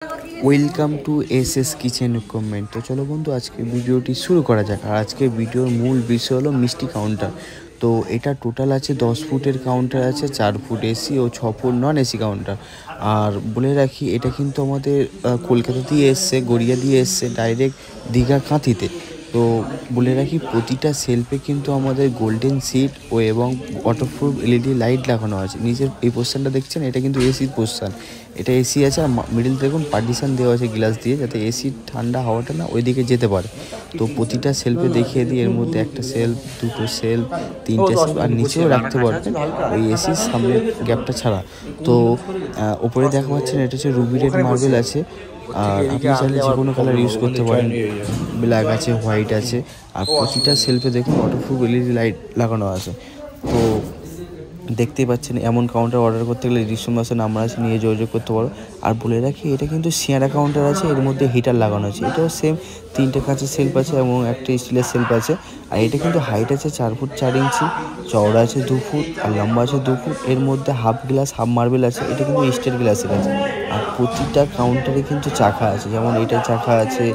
Welcome to S kitchen equipment. তো চলো বন্ধু, আজকে ভিডিওটি শুরু করা যাক। আর আজকে ভিডিওর মূল বিষয় হলো মিষ্টি কাউন্টার। তো এটা টোটাল আছে 10 ফুটের কাউন্টার আছে, 4 ফুট এসি ও 6 ফুট নন এসি কাউন্টার। আর বলে রাখি, এটা কিন্তু আমাদের কলকাতা দিয়ে এসছে, গড়িয়া দিয়ে এসছে ডাইরেক্ট দীঘা কাঁথিতে। তো বলে রাখি, প্রতিটা সেলফে কিন্তু আমাদের গোল্ডেন সিট ও এবং ওয়াটারপ্রুফ এলইডি লাইট লাগানো আছে। নিচের এই পোর্শনটা দেখছেন, এটা কিন্তু এসির পোর্শন। এটা এসি আছে, আর মিডিল দেখুন পার্টিশন দেওয়া আছে গ্লাস দিয়ে, যাতে এসির ঠান্ডা হাওয়াটা না ওইদিকে যেতে পারে। তো প্রতিটা সেলফে দেখিয়ে দিই, এর মধ্যে একটা সেলফ, দুটো সেলফ, তিনটে সেলফ, আর নিচেও রাখতে পারবেন ওই এসির সামনে গ্যাপটা ছাড়া। তো ওপরে দেখা পাচ্ছেন, এটা হচ্ছে রুবি রেড মার্বেল আছে। আর আপনি চাইলে যে কোনো কালার ইউজ করতে পারেন, ব্ল্যাক আছে, হোয়াইট আছে। আর প্রতিটা সেলফে দেখুন ওয়াটারপ্রুফ এলইডি লাইট লাগানো আছে। তো দেখতেই পাচ্ছেন, এমন কাউন্টার অর্ডার করতে গেলে ডিসক্রিপশনে নাম্বার আছে, নিয়ে যোগাযোগ করতে পারো। আর বলে রাখি, এটা কিন্তু সিয়ারা কাউন্টার আছে, এর মধ্যে হিটার লাগানো আছে। এটাও সেম 3টে কাঁচের সেলফ আছে এবং একটা স্টিলের সেলফ আছে। আর এটা কিন্তু হাইট আছে 4 ফুট 4 ইঞ্চি, চওড়া আছে 2 ফুট, আর লম্বা আছে 2 ফুট। এর মধ্যে হাফ গ্লাস হাফ মার্বেল আছে, এটা কিন্তু স্টেট গ্লাসের আছে। আর প্রতিটা কাউন্টারে কিন্তু চাকা আছে, যেমন এটা চাকা আছে,